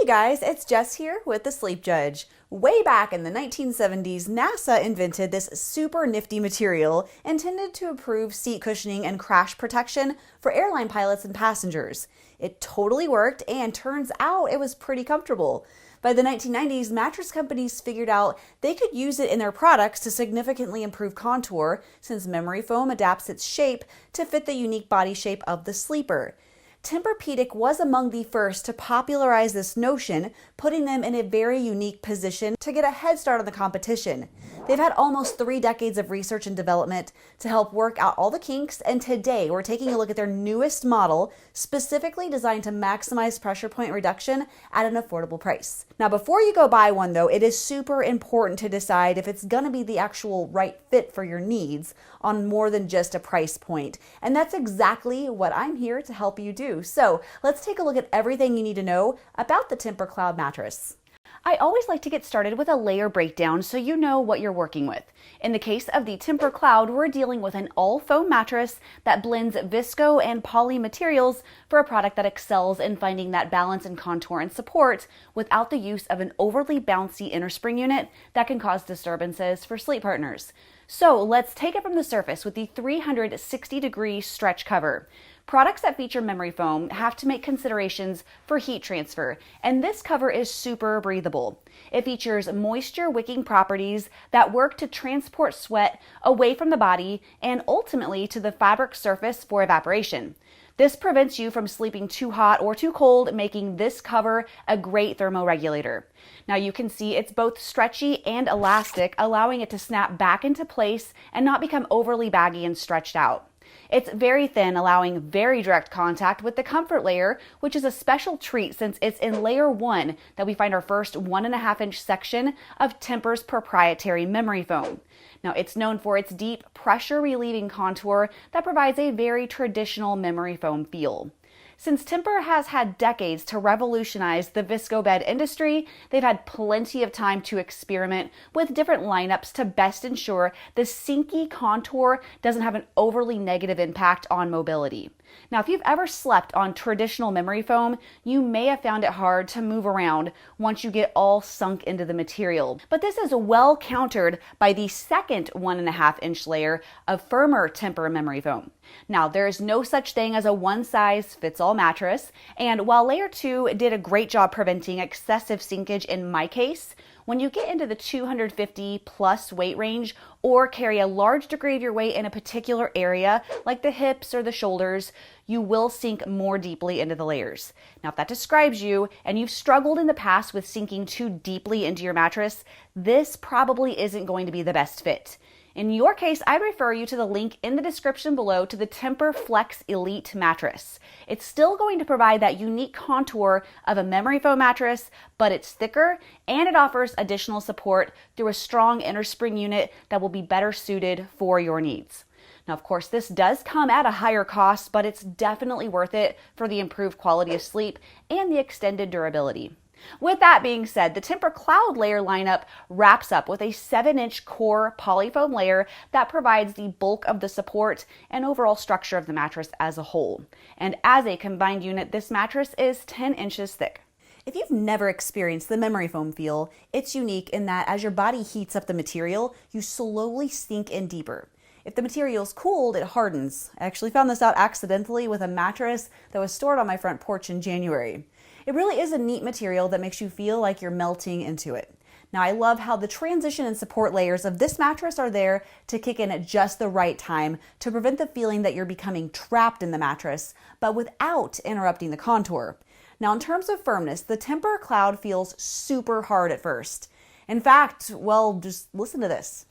guys, it's Jess here with the Sleep Judge. Way back in the 1970s, NASA invented this super nifty material intended to improve seat cushioning and crash protection for airline pilots and passengers. It totally worked, and turns out it was pretty comfortable. By the 1990s, mattress companies figured out they could use it in their products to significantly improve contour, since memory foam adapts its shape to fit the unique body shape of the sleeper. Tempur-Pedic was among the first to popularize this notion, putting them in a very unique position to get a head start on the competition. They've had almost 3 decades of research and development to help work out all the kinks, and today we're taking a look at their newest model, specifically designed to maximize pressure point reduction at an affordable price. Now, before you go buy one though, it is super important to decide if it's gonna be the actual right fit for your needs on more than just a price point. And that's exactly what I'm here to help you do. So let's take a look at everything you need to know about the TEMPUR Cloud Mattress. I always like to get started with a layer breakdown so you know what you're working with. In the case of the TEMPUR Cloud, we're dealing with an all-foam mattress that blends visco and poly materials for a product that excels in finding that balance and contour and support without the use of an overly bouncy inner spring unit that can cause disturbances for sleep partners. So let's take it from the surface with the 360-degree stretch cover. Products that feature memory foam have to make considerations for heat transfer, and this cover is super breathable. It features moisture-wicking properties that work to transport sweat away from the body and ultimately to the fabric surface for evaporation. This prevents you from sleeping too hot or too cold, making this cover a great thermoregulator. Now you can see it's both stretchy and elastic, allowing it to snap back into place and not become overly baggy and stretched out. It's very thin, allowing very direct contact with the comfort layer, which is a special treat since it's in layer 1 that we find our first 1.5-inch section of Tempur's proprietary memory foam. Now, it's known for its deep, pressure-relieving contour that provides a very traditional memory foam feel. Since Tempur has had decades to revolutionize the visco bed industry, they've had plenty of time to experiment with different lineups to best ensure the sinky contour doesn't have an overly negative impact on mobility. Now, if you've ever slept on traditional memory foam, you may have found it hard to move around once you get all sunk into the material. But this is well countered by the second 1.5-inch layer of firmer Tempur memory foam. Now, there is no such thing as a one-size-fits-all mattress, and while layer 2 did a great job preventing excessive sinkage in my case, when you get into the 250 plus weight range or carry a large degree of your weight in a particular area, like the hips or the shoulders, you will sink more deeply into the layers. Now, if that describes you and you've struggled in the past with sinking too deeply into your mattress, this probably isn't going to be the best fit. In your case, I refer you to the link in the description below to the Tempur Flex Elite mattress. It's still going to provide that unique contour of a memory foam mattress, but it's thicker and it offers additional support through a strong inner spring unit that will be better suited for your needs. Now, of course, this does come at a higher cost, but it's definitely worth it for the improved quality of sleep and the extended durability. With that being said, the TEMPUR Cloud layer lineup wraps up with a 7-inch core polyfoam layer that provides the bulk of the support and overall structure of the mattress as a whole. And as a combined unit, this mattress is 10 inches thick. If you've never experienced the memory foam feel, it's unique in that as your body heats up the material, you slowly sink in deeper. If the material's cooled, it hardens. I actually found this out accidentally with a mattress that was stored on my front porch in January. It really is a neat material that makes you feel like you're melting into it. Now, I love how the transition and support layers of this mattress are there to kick in at just the right time to prevent the feeling that you're becoming trapped in the mattress, but without interrupting the contour. Now, in terms of firmness, the TEMPUR Cloud feels super hard at first. In fact, well, just listen to this.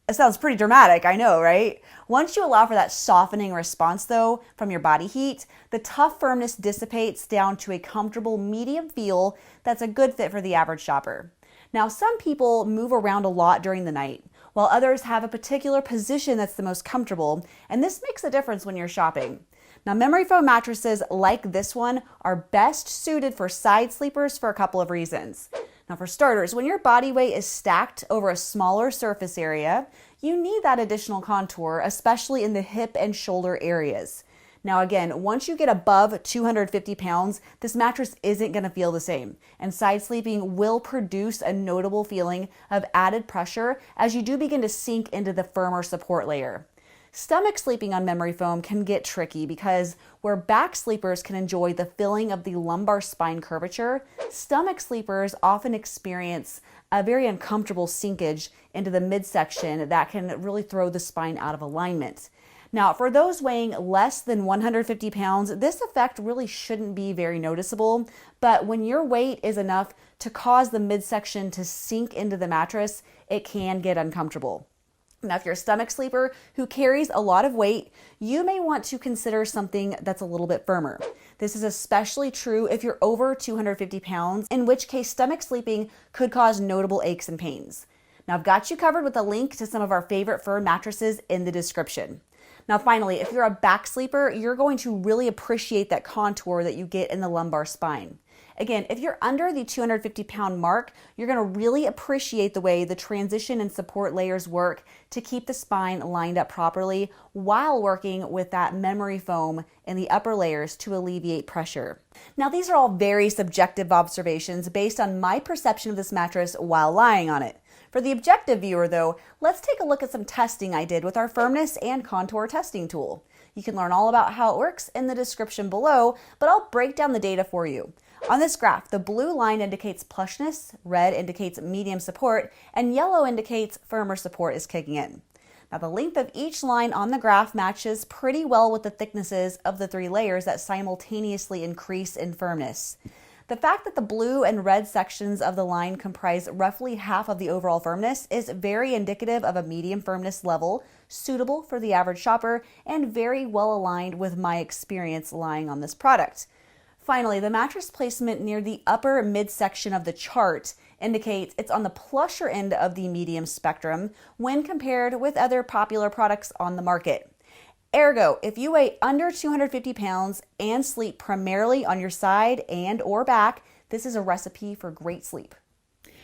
It sounds pretty dramatic, I know, right? Once you allow for that softening response, though, from your body heat, the tough firmness dissipates down to a comfortable medium feel that's a good fit for the average shopper. Now, some people move around a lot during the night, while others have a particular position that's the most comfortable, and this makes a difference when you're shopping. Now, memory foam mattresses like this one are best suited for side sleepers for a couple of reasons. Now, for starters, when your body weight is stacked over a smaller surface area, you need that additional contour, especially in the hip and shoulder areas. Now again, once you get above 250 pounds, this mattress isn't going to feel the same, and side sleeping will produce a notable feeling of added pressure as you do begin to sink into the firmer support layer. Stomach sleeping on memory foam can get tricky because where back sleepers can enjoy the filling of the lumbar spine curvature, stomach sleepers often experience a very uncomfortable sinkage into the midsection that can really throw the spine out of alignment. Now, for those weighing less than 150 pounds, this effect really shouldn't be very noticeable, but when your weight is enough to cause the midsection to sink into the mattress, it can get uncomfortable. Now, if you're a stomach sleeper who carries a lot of weight, you may want to consider something that's a little bit firmer. This is especially true if you're over 250 pounds, in which case stomach sleeping could cause notable aches and pains. Now, I've got you covered with a link to some of our favorite firm mattresses in the description. Now, finally, if you're a back sleeper, you're going to really appreciate that contour that you get in the lumbar spine. Again, if you're under the 250 pound mark, you're going to really appreciate the way the transition and support layers work to keep the spine lined up properly while working with that memory foam in the upper layers to alleviate pressure. Now, these are all very subjective observations based on my perception of this mattress while lying on it. For the objective viewer, though, let's take a look at some testing I did with our firmness and contour testing tool. You can learn all about how it works in the description below, but I'll break down the data for you. On this graph, the blue line indicates plushness, red indicates medium support, and yellow indicates firmer support is kicking in. Now, the length of each line on the graph matches pretty well with the thicknesses of the three layers that simultaneously increase in firmness. The fact that the blue and red sections of the line comprise roughly half of the overall firmness is very indicative of a medium firmness level, suitable for the average shopper, and very well aligned with my experience lying on this product. Finally, the mattress placement near the upper midsection of the chart indicates it's on the plusher end of the medium spectrum when compared with other popular products on the market. Ergo, if you weigh under 250 pounds and sleep primarily on your side and or back, this is a recipe for great sleep.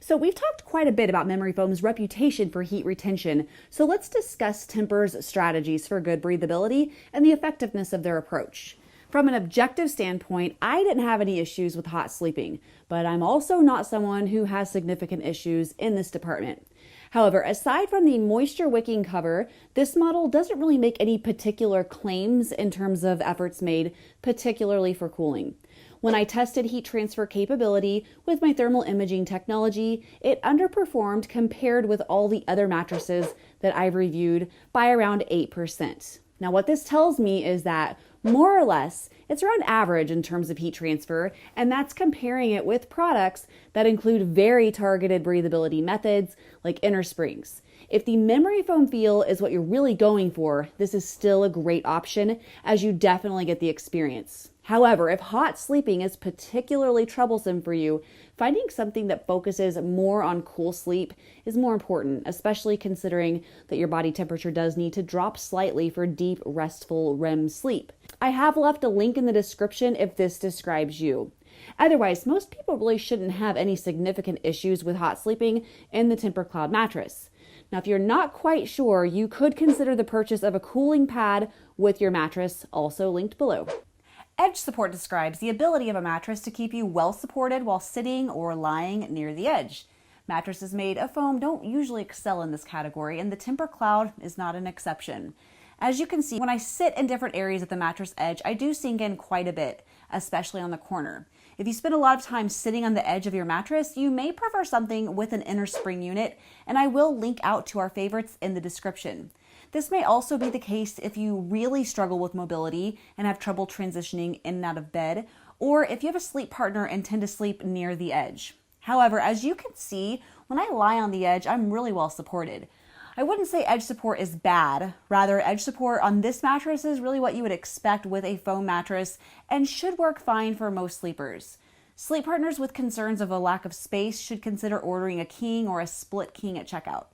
So we've talked quite a bit about memory foam's reputation for heat retention, so let's discuss Tempur's strategies for good breathability and the effectiveness of their approach. From an objective standpoint, I didn't have any issues with hot sleeping, but I'm also not someone who has significant issues in this department. However, aside from the moisture wicking cover, this model doesn't really make any particular claims in terms of efforts made, particularly for cooling. When I tested heat transfer capability with my thermal imaging technology, it underperformed compared with all the other mattresses that I've reviewed by around 8%. Now, what this tells me is that more or less, it's around average in terms of heat transfer, and that's comparing it with products that include very targeted breathability methods like inner springs. If the memory foam feel is what you're really going for, this is still a great option, as you definitely get the experience. However, if hot sleeping is particularly troublesome for you, finding something that focuses more on cool sleep is more important, especially considering that your body temperature does need to drop slightly for deep, restful REM sleep. I have left a link in the description if this describes you. Otherwise, most people really shouldn't have any significant issues with hot sleeping in the TEMPUR Cloud mattress. Now, if you're not quite sure, you could consider the purchase of a cooling pad with your mattress, also linked below. Edge support describes the ability of a mattress to keep you well supported while sitting or lying near the edge. Mattresses made of foam don't usually excel in this category, and the TEMPUR Cloud is not an exception. As you can see, when I sit in different areas of the mattress edge, I do sink in quite a bit, especially on the corner. If you spend a lot of time sitting on the edge of your mattress, you may prefer something with an inner spring unit, and I will link out to our favorites in the description. This may also be the case if you really struggle with mobility and have trouble transitioning in and out of bed, or if you have a sleep partner and tend to sleep near the edge. However, as you can see, when I lie on the edge, I'm really well supported. I wouldn't say edge support is bad. Rather, edge support on this mattress is really what you would expect with a foam mattress and should work fine for most sleepers. Sleep partners with concerns of a lack of space should consider ordering a king or a split king at checkout.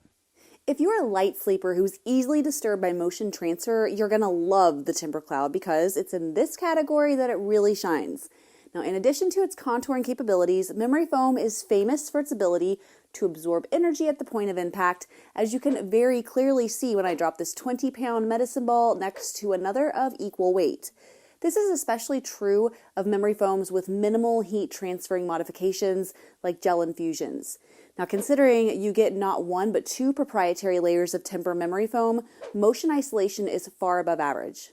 If you're a light sleeper who's easily disturbed by motion transfer, you're going to love the TEMPUR Cloud because it's in this category that it really shines. Now, in addition to its contouring capabilities, memory foam is famous for its ability to absorb energy at the point of impact, as you can very clearly see when I drop this 20-pound medicine ball next to another of equal weight. This is especially true of memory foams with minimal heat transferring modifications like gel infusions. Now, considering you get not one but two proprietary layers of Tempur memory foam, motion isolation is far above average.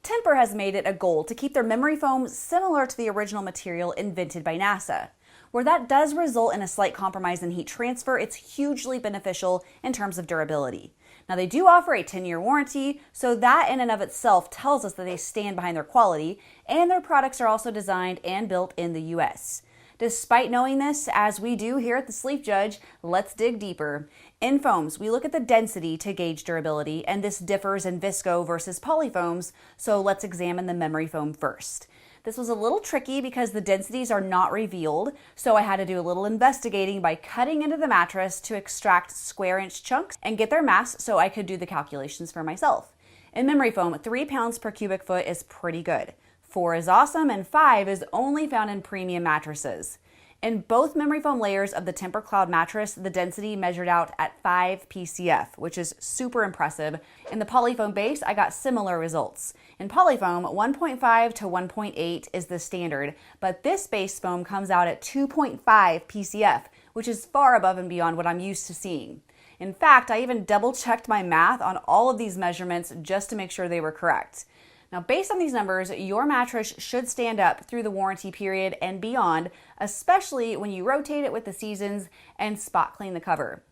Tempur has made it a goal to keep their memory foam similar to the original material invented by NASA. Where that does result in a slight compromise in heat transfer, it's hugely beneficial in terms of durability. Now, they do offer a 10-year warranty, so that in and of itself tells us that they stand behind their quality, and their products are also designed and built in the US. Despite knowing this, as we do here at the Sleep Judge, let's dig deeper. In foams, we look at the density to gauge durability, and this differs in visco versus polyfoams, so let's examine the memory foam first. This was a little tricky because the densities are not revealed, so I had to do a little investigating by cutting into the mattress to extract square inch chunks and get their mass so I could do the calculations for myself. In memory foam, 3 pounds per cubic foot is pretty good. 4 is awesome, and 5 is only found in premium mattresses. In both memory foam layers of the TEMPUR Cloud Mattress, the density measured out at 5 PCF, which is super impressive. In the polyfoam base, I got similar results. In polyfoam, 1.5 to 1.8 is the standard, but this base foam comes out at 2.5 PCF, which is far above and beyond what I'm used to seeing. In fact, I even double-checked my math on all of these measurements just to make sure they were correct. Now, based on these numbers, your mattress should stand up through the warranty period and beyond, especially when you rotate it with the seasons and spot clean the cover.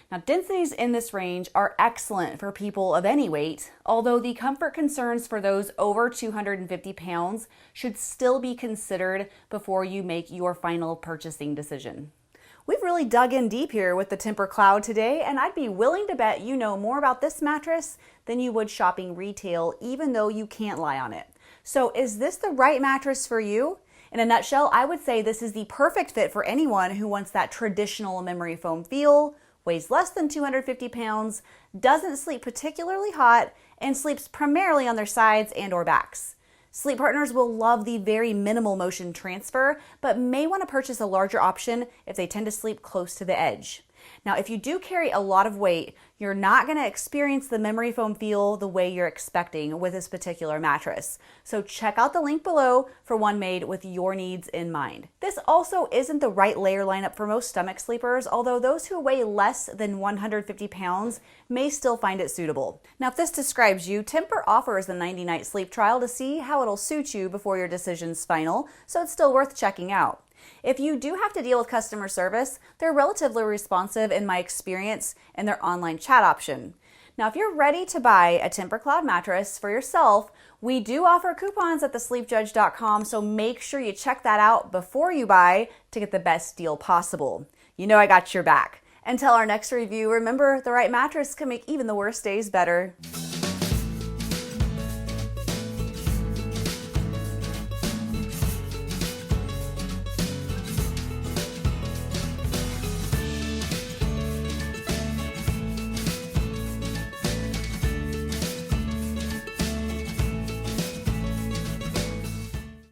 Now, densities in this range are excellent for people of any weight, although the comfort concerns for those over 250 pounds should still be considered before you make your final purchasing decision. We've really dug in deep here with the TEMPUR Cloud today, and I'd be willing to bet you know more about this mattress than you would shopping retail, even though you can't lie on it. So is this the right mattress for you? In a nutshell, I would say this is the perfect fit for anyone who wants that traditional memory foam feel, weighs less than 250 pounds, doesn't sleep particularly hot, and sleeps primarily on their sides and or backs. Sleep partners will love the very minimal motion transfer, but may want to purchase a larger option if they tend to sleep close to the edge. Now, if you do carry a lot of weight, you're not going to experience the memory foam feel the way you're expecting with this particular mattress. So check out the link below for one made with your needs in mind. This also isn't the right layer lineup for most stomach sleepers, although those who weigh less than 150 pounds may still find it suitable. Now, if this describes you, Tempur offers the 90-night sleep trial to see how it'll suit you before your decision's final, so it's still worth checking out. If you do have to deal with customer service, they're relatively responsive in my experience in their online chat option. Now, if you're ready to buy a TEMPUR Cloud mattress for yourself, we do offer coupons at thesleepjudge.com, so make sure you check that out before you buy to get the best deal possible. You know I got your back. Until our next review, remember, the right mattress can make even the worst days better.